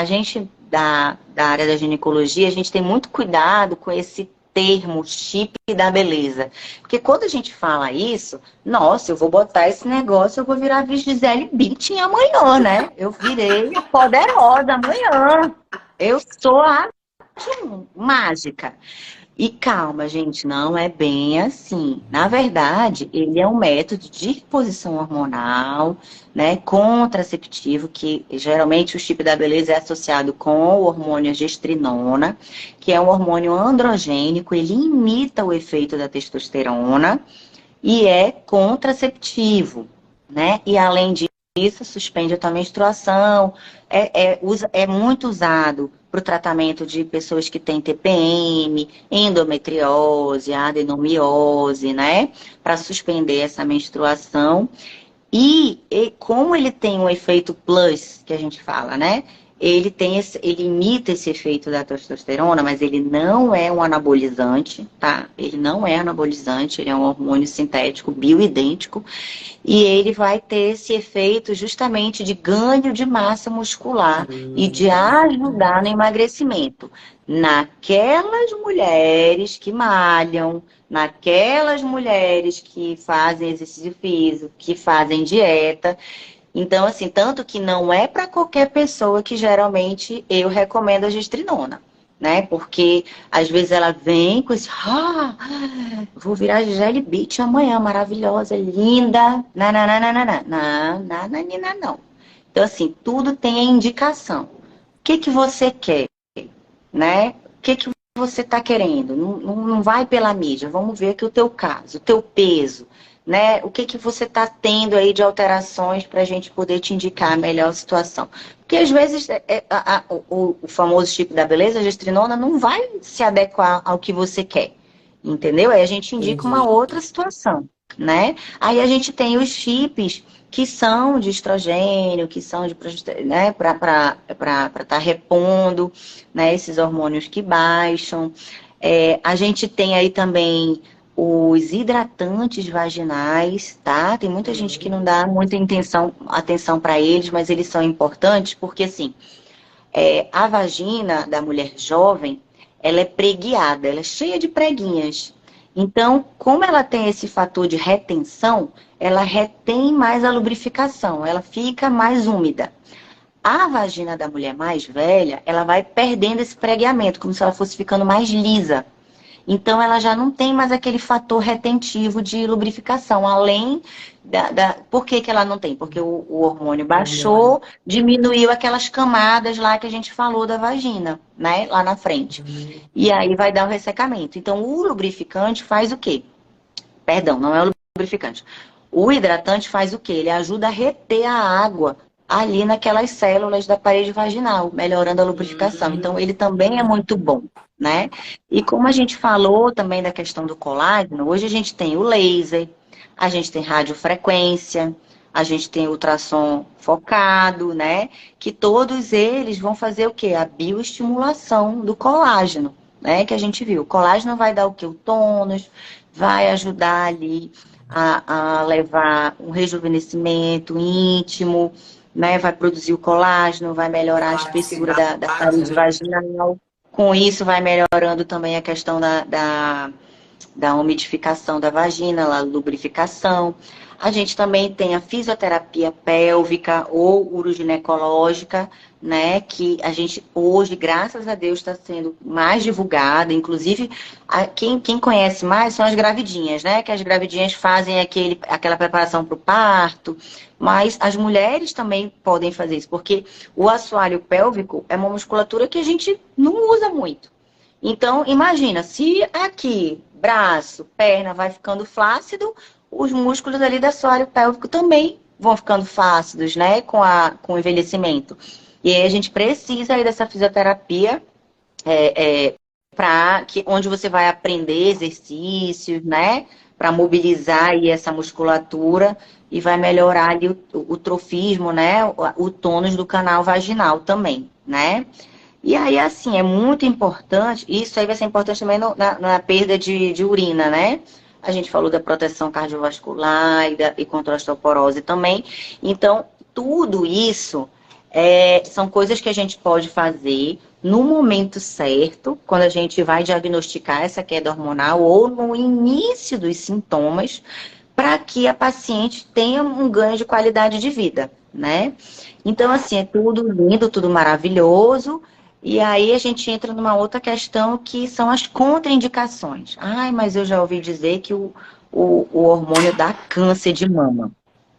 gente da área da ginecologia, a gente tem muito cuidado com esse termo chip da beleza. Porque quando a gente fala isso, nossa, eu vou botar esse negócio, eu vou virar Gisele Bündchen amanhã, né? Eu virei poderosa amanhã. Eu sou a mágica. E calma, gente, não é bem assim. Na verdade, ele é um método de reposição hormonal, né, contraceptivo, que geralmente o chip da beleza é associado com o hormônio gestrinona, que é um hormônio androgênico, ele imita o efeito da testosterona e é contraceptivo, né? E além disso, suspende a tua menstruação, é muito usado para o tratamento de pessoas que têm TPM, endometriose, adenomiose, né? Para suspender essa menstruação. E como ele tem um efeito plus, que a gente fala, né? Ele imita esse efeito da testosterona, mas ele não é um anabolizante, tá? Ele não é anabolizante, ele é um hormônio sintético bioidêntico. E ele vai ter esse efeito justamente de ganho de massa muscular e de ajudar no emagrecimento. Naquelas mulheres que malham, naquelas mulheres que fazem exercício físico, que fazem dieta. Então, assim, tanto que não é para qualquer pessoa que geralmente eu recomendo a gestrinona, né? Porque às vezes ela vem com esse, vou virar Gisele Bündchen amanhã, maravilhosa, linda, nananana, não. Então, assim, tudo tem a indicação. O que você quer, né? O que você está querendo? Não vai pela mídia, vamos ver aqui o teu caso, o teu peso, né? O que você está tendo aí de alterações para a gente poder te indicar a melhor situação. Porque às vezes o famoso chip da beleza, a gestrinona, não vai se adequar ao que você quer, entendeu? Aí a gente indica uma outra situação, né? Aí a gente tem os chips que são de estrogênio, que são de progesterona, né? Para estar repondo, né? Esses hormônios que baixam. A gente tem aí também os hidratantes vaginais, tá? Tem muita gente que não dá muita atenção para eles, mas eles são importantes porque, assim, a vagina da mulher jovem, ela é preguiada, ela é cheia de preguinhas. Então, como ela tem esse fator de retenção, ela retém mais a lubrificação, ela fica mais úmida. A vagina da mulher mais velha, ela vai perdendo esse pregueamento, como se ela fosse ficando mais lisa. Então, ela já não tem mais aquele fator retentivo de lubrificação, além Por que ela não tem? Porque o hormônio baixou, diminuiu aquelas camadas lá que a gente falou da vagina, né? Lá na frente. E aí vai dar o ressecamento. Então, o lubrificante faz o quê? Perdão, não é o lubrificante. O hidratante faz o quê? Ele ajuda a reter a água ali naquelas células da parede vaginal, melhorando a lubrificação. Então, ele também é muito bom, né? E como a gente falou também da questão do colágeno, hoje a gente tem o laser, a gente tem radiofrequência, a gente tem ultrassom focado, né? Que todos eles vão fazer o quê? A bioestimulação do colágeno, né? Que a gente viu. O colágeno vai dar o quê? O tônus, vai ajudar ali a levar um rejuvenescimento íntimo, né? Vai produzir o colágeno, vai melhorar a espessura da parede vaginal. Com isso, vai melhorando também a questão da umidificação da vagina, a lubrificação. A gente também tem a fisioterapia pélvica ou uroginecológica, né? Que a gente hoje, graças a Deus, está sendo mais divulgada. Inclusive, quem conhece mais são as gravidinhas, né? Que as gravidinhas fazem aquela preparação para o parto. Mas as mulheres também podem fazer isso, porque o assoalho pélvico é uma musculatura que a gente não usa muito. Então, imagina, se aqui, braço, perna vai ficando flácido, os músculos ali do assoalho pélvico também vão ficando flácidos, né, com o envelhecimento. E aí a gente precisa aí dessa fisioterapia, onde você vai aprender exercícios, né, para mobilizar aí essa musculatura e vai melhorar ali o trofismo, né, o tônus do canal vaginal também, né. E aí, assim, é muito importante, isso aí vai ser importante também na perda de urina, né? A gente falou da proteção cardiovascular e contra a osteoporose também. Então, tudo isso são coisas que a gente pode fazer no momento certo, quando a gente vai diagnosticar essa queda hormonal ou no início dos sintomas, para que a paciente tenha um ganho de qualidade de vida, né? Então, assim, é tudo lindo, tudo maravilhoso. E aí a gente entra numa outra questão que são as contraindicações. Ai, mas eu já ouvi dizer que o hormônio dá câncer de mama,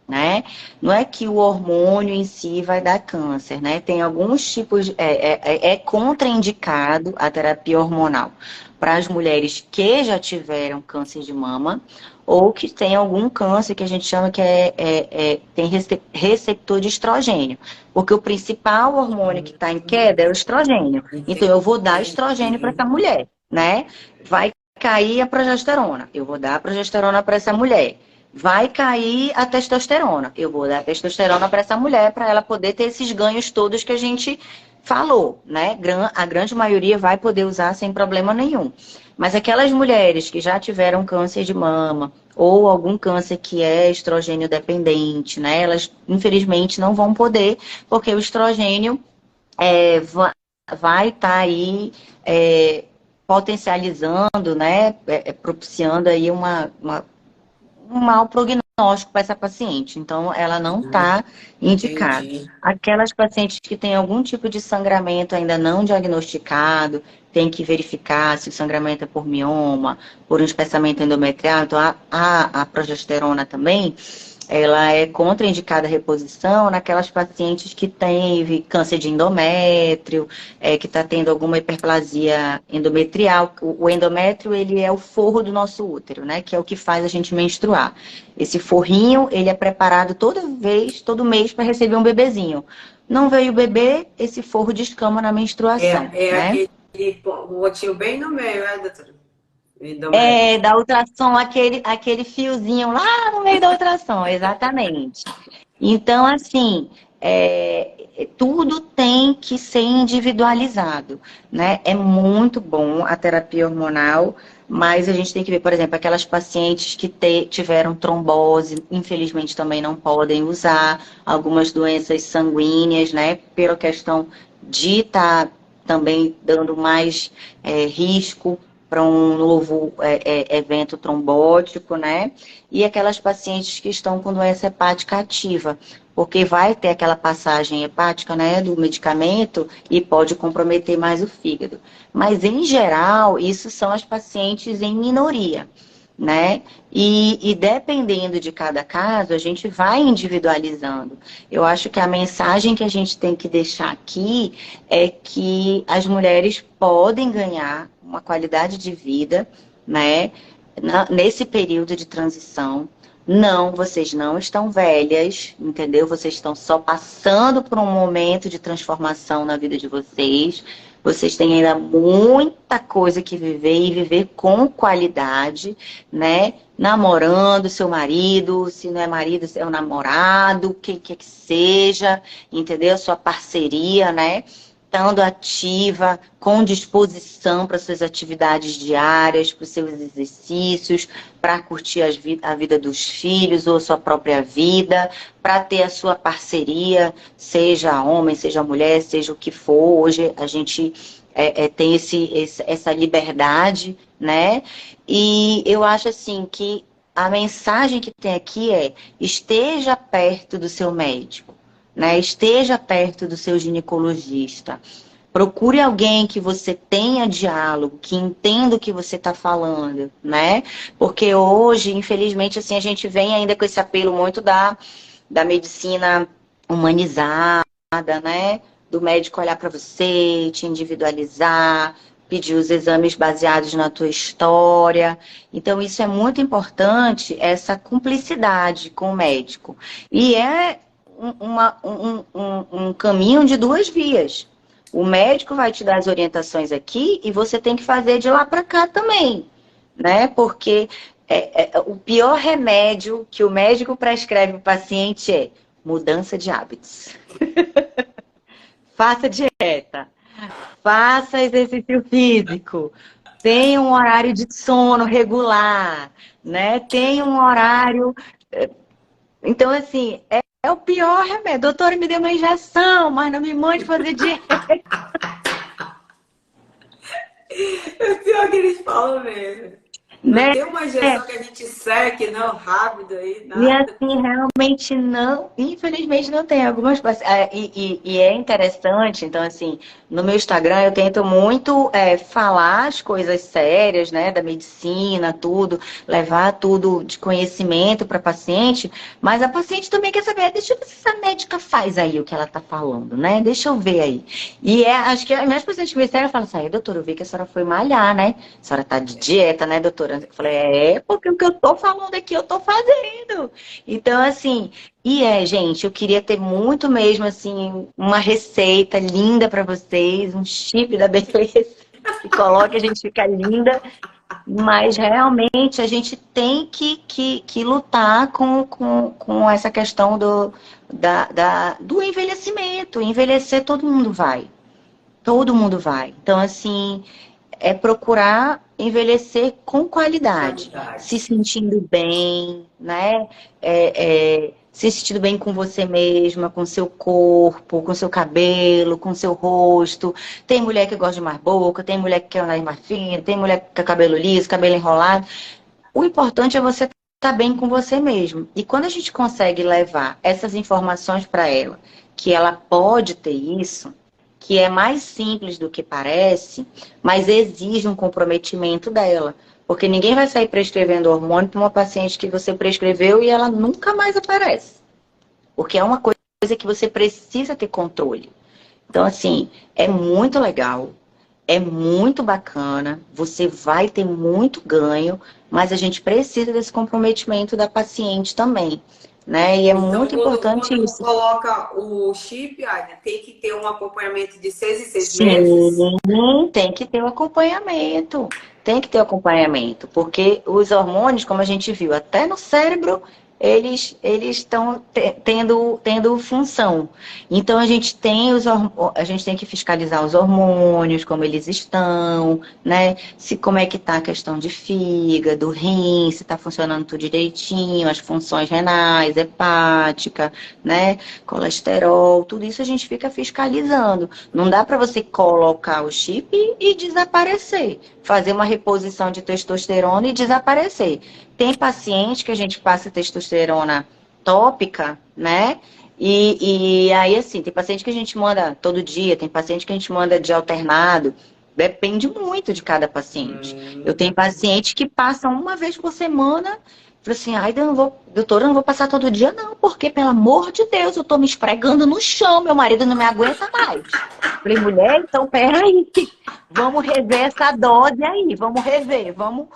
né? Não é que o hormônio em si vai dar câncer, né? Tem alguns tipos, é contraindicado a terapia hormonal para as mulheres que já tiveram câncer de mama ou que tem algum câncer que a gente chama que tem receptor de estrogênio. Porque o principal hormônio que está em queda é o estrogênio. Então, eu vou dar estrogênio para essa mulher, né? Vai cair a progesterona. Eu vou dar a progesterona para essa mulher. Vai cair a testosterona. Eu vou dar a testosterona para essa mulher para ela poder ter esses ganhos todos que a gente falou, né? A grande maioria vai poder usar sem problema nenhum. Mas aquelas mulheres que já tiveram câncer de mama ou algum câncer que é estrogênio dependente, né? Elas, infelizmente, não vão poder, porque o estrogênio vai estar aí potencializando, né? Propiciando aí um mau prognóstico para essa paciente. Então, ela não está indicada. Entendi. Aquelas pacientes que têm algum tipo de sangramento ainda não diagnosticado, tem que verificar se o sangramento é por mioma, por um espessamento endometrial. Então, a progesterona também, ela é contraindicada a reposição naquelas pacientes que têm câncer de endométrio, que está tendo alguma hiperplasia endometrial. O endométrio, ele é o forro do nosso útero, né? Que é o que faz a gente menstruar. Esse forrinho, ele é preparado todo mês para receber um bebezinho. Não veio o bebê, esse forro descama na menstruação, né? Aquele rotinho bem no meio, né, doutora? Endométrio. Da ultrassom, aquele fiozinho lá no meio da ultrassom, exatamente. Então, assim, tudo tem que ser individualizado, né? É muito bom a terapia hormonal, mas a gente tem que ver, por exemplo, aquelas pacientes que tiveram trombose, infelizmente também não podem usar, algumas doenças sanguíneas, né? Pela questão de estar também dando mais risco para um novo evento trombótico, né? E aquelas pacientes que estão com doença hepática ativa, porque vai ter aquela passagem hepática, né, do medicamento e pode comprometer mais o fígado. Mas, em geral, isso são as pacientes em minoria, né? E dependendo de cada caso, a gente vai individualizando. Eu acho que a mensagem que a gente tem que deixar aqui é que as mulheres podem ganhar uma qualidade de vida, né? Nesse período de transição. Não, vocês não estão velhas, entendeu? Vocês estão só passando por um momento de transformação na vida de vocês. Vocês têm ainda muita coisa que viver e viver com qualidade, né? Namorando seu marido, se não é marido, se é um namorado, quem quer que seja, entendeu? Sua parceria, né? Estando ativa, com disposição para suas atividades diárias, para os seus exercícios, para curtir a vida dos filhos ou sua própria vida, para ter a sua parceria, seja homem, seja mulher, seja o que for. Hoje a gente tem essa liberdade, né? E eu acho assim que a mensagem que tem aqui é: esteja perto do seu médico, né? Esteja perto do seu ginecologista. Procure alguém que você tenha diálogo, que entenda o que você está falando, né? Porque hoje, infelizmente, assim, a gente vem ainda com esse apelo muito da medicina humanizada, né? Do médico olhar para você, te individualizar, pedir os exames baseados na tua história. Então, isso é muito importante, essa cumplicidade com o médico. E é um caminho de duas vias. O médico vai te dar as orientações aqui e você tem que fazer de lá para cá também, né? Porque o pior remédio que o médico prescreve para o paciente é mudança de hábitos. Faça dieta, faça exercício físico, tenha um horário de sono regular, né? Tenha um horário. Então, assim, é o pior remédio. Doutora, me deu uma injeção, mas não me mande fazer dieta. É pior que eles falam mesmo. Não Né? tem uma injeção que a gente seque, não, rápido aí, E nada. assim, realmente não, infelizmente não tem algumas e é interessante, então assim, no meu Instagram eu tento muito falar as coisas sérias, né, da medicina, tudo, levar tudo de conhecimento para paciente, mas a paciente também quer saber, deixa eu ver se essa médica faz aí o que ela tá falando, né, deixa eu ver aí. E acho que as minhas pacientes me disseram, falam assim, doutora, eu vi que a senhora foi malhar, né, a senhora tá de dieta, né, doutora? Eu falei, porque o que eu tô falando aqui eu tô fazendo. Então, assim, gente, eu queria ter muito mesmo, assim, uma receita linda para vocês, um chip da beleza, que coloque a gente fica linda, mas realmente a gente tem que lutar com essa questão do envelhecimento. Envelhecer todo mundo vai. Todo mundo vai. Então, assim, é procurar envelhecer com qualidade, se Qualidade. sentindo bem, né? Se sentindo bem com você mesma, com seu corpo, com seu cabelo, com seu rosto. Tem mulher que gosta de mais boca, tem mulher que quer um nariz mais fino, tem mulher que quer cabelo liso, cabelo enrolado. O importante é você estar bem com você mesmo. E quando a gente consegue levar essas informações para ela, que ela pode ter isso, que é mais simples do que parece, mas exige um comprometimento dela. Porque ninguém vai sair prescrevendo hormônio para uma paciente que você prescreveu e ela nunca mais aparece. Porque é uma coisa que você precisa ter controle. Então, assim, é muito legal, é muito bacana, você vai ter muito ganho, mas a gente precisa desse comprometimento da paciente também, né? E é Então, muito importante quando isso. coloca o chip, Aida, tem que ter um acompanhamento de 6 em 6 meses? Sim, tem que ter o acompanhamento. Tem que ter o acompanhamento, porque os hormônios, como a gente viu, até no cérebro, eles estão tendo função. Então a gente tem a gente tem que fiscalizar os hormônios, como eles estão, né? Se como é que está a questão de fígado, rim, se está funcionando tudo direitinho, as funções renais, hepática, né? Colesterol, tudo isso a gente fica fiscalizando. Não dá para você colocar o chip e desaparecer, fazer uma reposição de testosterona e desaparecer. Tem paciente que a gente passa testosterona tópica, né? E aí, assim, tem paciente que a gente manda todo dia, tem paciente que a gente manda de alternado. Depende muito de cada paciente. Eu tenho paciente que passa uma vez por semana. Falei assim, ai, doutora, eu não vou passar todo dia, não, porque, pelo amor de Deus, eu tô me esfregando no chão, meu marido não me aguenta mais. Falei, mulher, então peraí, vamos rever essa dose aí, vamos rever, vamos.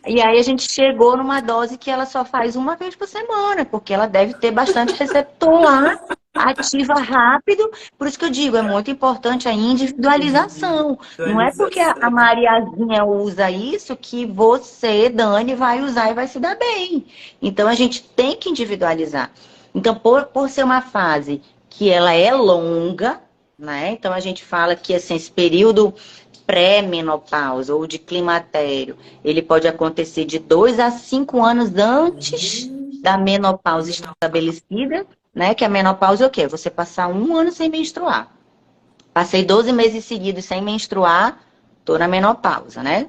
E aí a gente chegou numa dose que ela só faz uma vez por semana, porque ela deve ter bastante receptor lá, ativa rápido. Por isso que eu digo, é muito importante a individualização. Não é porque a Individualização. Mariazinha usa isso que você, Dani, vai usar e vai se dar bem. Então a gente tem que individualizar. Então, por ser uma fase que ela é longa, né? Então a gente fala que assim, esse período pré-menopausa ou de climatério, ele pode acontecer de 2 a 5 anos antes da menopausa estabelecida, né? Que a menopausa é o quê? Você passar 1 ano sem menstruar. Passei 12 meses seguidos sem menstruar, tô na menopausa, né?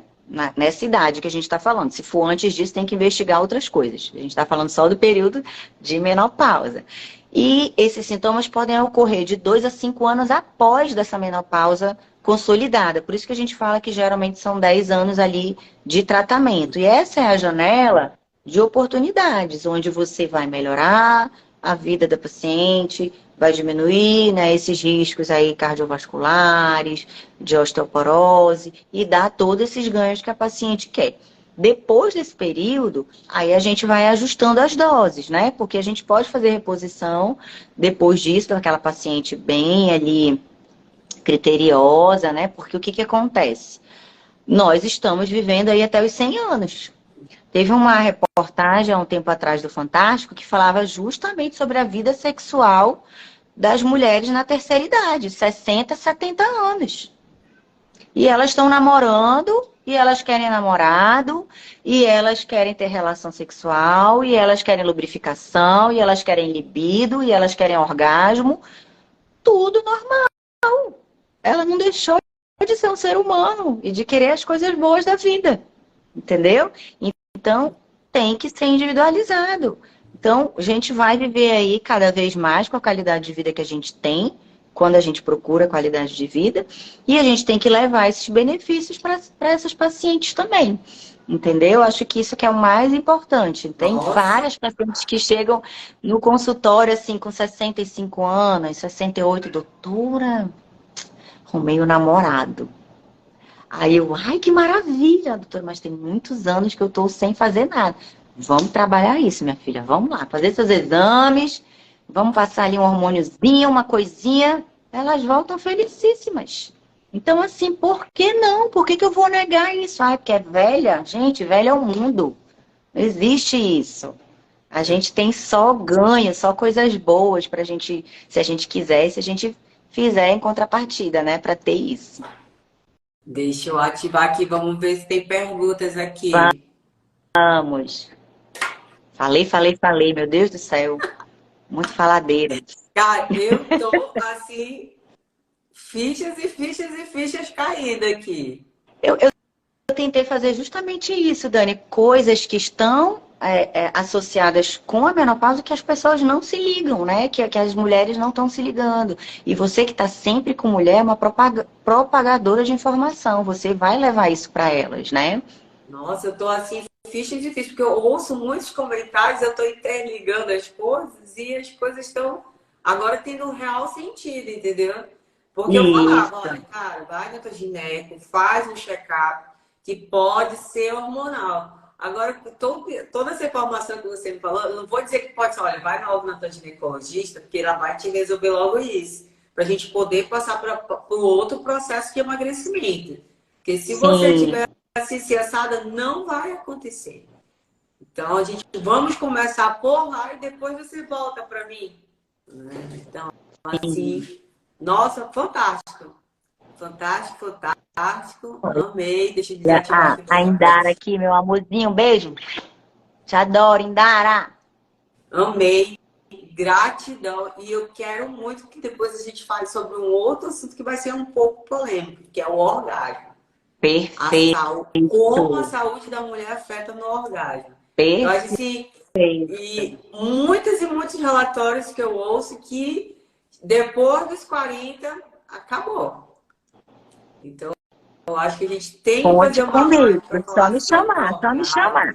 nessa idade que a gente está falando. Se for antes disso, tem que investigar outras coisas. A gente está falando só do período de menopausa. E esses sintomas podem ocorrer de 2 a 5 anos após dessa menopausa consolidada. Por isso que a gente fala que geralmente são 10 anos ali de tratamento. E essa é a janela de oportunidades, onde você vai melhorar a vida da paciente, vai diminuir, né, esses riscos aí cardiovasculares, de osteoporose e dar todos esses ganhos que a paciente quer. Depois desse período, aí a gente vai ajustando as doses, né? Porque a gente pode fazer reposição depois disso, daquela paciente bem ali criteriosa, né? Porque o que que acontece? Nós estamos vivendo aí até os 100 anos. Teve uma reportagem há um tempo atrás do Fantástico que falava justamente sobre a vida sexual das mulheres na terceira idade, 60, 70 anos. E elas estão namorando, e elas querem namorado, e elas querem ter relação sexual, e elas querem lubrificação, e elas querem libido, e elas querem orgasmo. Tudo normal. Ela não deixou de ser um ser humano e de querer as coisas boas da vida. Entendeu? Então, tem que ser individualizado. Então, a gente vai viver aí cada vez mais com a qualidade de vida que a gente tem, quando a gente procura qualidade de vida, e a gente tem que levar esses benefícios para essas pacientes também. Entendeu? Acho que isso que é o mais importante. Tem várias pacientes que chegam no consultório, assim, com 65 anos, 68, doutora, arrumei um namorado. Aí eu, ai, que maravilha, doutora, mas tem muitos anos que eu estou sem fazer nada. Vamos trabalhar isso, minha filha, vamos lá, fazer seus exames, vamos passar ali um hormôniozinho, uma coisinha, elas voltam felicíssimas. Então, assim, por que não? Por que que eu vou negar isso? Ah, porque é velha? Gente, velha é o mundo. Não existe isso. A gente tem só ganho, só coisas boas pra gente, se a gente quiser, se a gente fizer em contrapartida, né, pra ter isso. Deixa eu ativar aqui, vamos ver se tem perguntas aqui. Vamos. Falei, meu Deus do céu. Muito faladeira. Cara, eu tô assim, fichas e fichas e fichas caindo aqui. Eu tentei fazer justamente isso, Dani. Coisas que estão associadas com a menopausa que as pessoas não se ligam, né? Que as mulheres não estão se ligando. E você que está sempre com mulher é uma propagadora de informação. Você vai levar isso para elas, né? Nossa, eu tô assim, ficha difícil, porque eu ouço muitos comentários, eu tô interligando as coisas e as coisas estão agora tendo um real sentido, entendeu? Porque eu falava, olha, cara, vai no teu gineco, faz um check-up, que pode ser hormonal. Agora, toda essa informação que você me falou, eu não vou dizer que pode ser, olha, vai logo na tua ginecologista, porque ela vai te resolver logo isso, para a gente poder passar para o outro processo de emagrecimento. Porque se você tiver assim, assada, não vai acontecer. Então, a gente vamos começar por lá e depois você volta para mim. Então, assim, nossa, fantástico. Fantástico, fantástico. Amei. Deixa eu desativar aqui. A Indara aqui, meu amorzinho, um beijo. Te adoro, Indara. Amei. Gratidão. E eu quero muito que depois a gente fale sobre um outro assunto que vai ser um pouco polêmico, que é o orgasmo. Perfeito. Como a saúde da mulher afeta no orgasmo. Perfeito. Eu acho assim, e muitos relatórios que eu ouço que depois dos 40 acabou. Então, eu acho que a gente tem que fazer uma live para falar. Só me chamar, só me chamar.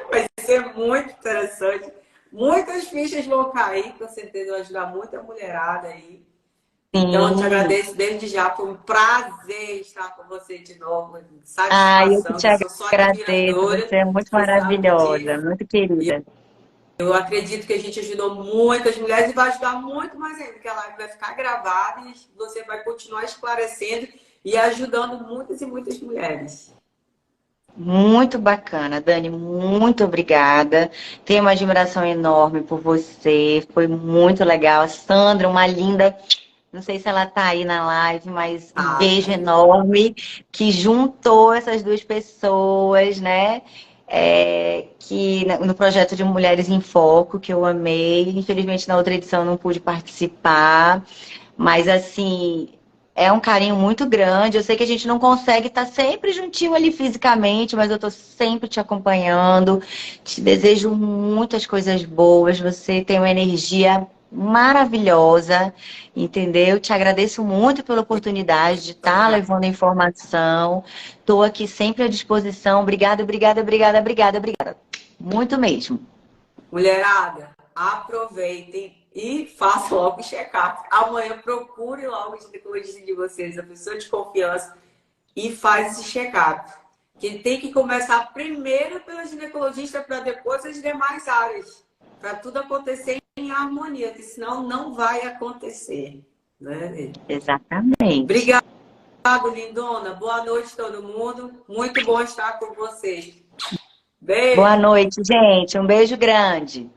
Vai ser muito interessante. Muitas fichas vão cair, com certeza vai ajudar muita mulherada aí. Então, eu te agradeço desde já. Foi um prazer estar com você de novo. Eu que te agradeço. Você é muito maravilhosa, muito querida. Eu acredito que a gente ajudou muitas mulheres e vai ajudar muito mais ainda, porque a live vai ficar gravada e você vai continuar esclarecendo e ajudando muitas e muitas mulheres. Muito bacana, Dani, muito obrigada. Tenho uma admiração enorme por você, foi muito legal. A Sandra, uma linda, não sei se ela tá aí na live, mas um beijo enorme que juntou essas duas pessoas, né? Que no projeto de Mulheres em Foco, que eu amei. Infelizmente, na outra edição eu não pude participar, mas assim, é um carinho muito grande. Eu sei que a gente não consegue estar sempre juntinho ali fisicamente, mas eu tô sempre te acompanhando. Te desejo muitas coisas boas. Você tem uma energia maravilhosa, entendeu? Te agradeço muito pela oportunidade de estar levando informação. Estou aqui sempre à disposição. Obrigada, obrigada, obrigada, obrigada, obrigada. Muito mesmo. Mulherada, aproveitem e façam logo o check-up. Amanhã procure logo o ginecologista de vocês, a pessoa de confiança, e faz esse check-up. Que tem que começar primeiro pelo ginecologista para depois as demais áreas. Para tudo acontecer em harmonia, porque senão não vai acontecer. Né? Exatamente. Obrigado, lindona. Boa noite, todo mundo. Muito bom estar com vocês. Boa Beijo. noite, gente. Um beijo grande.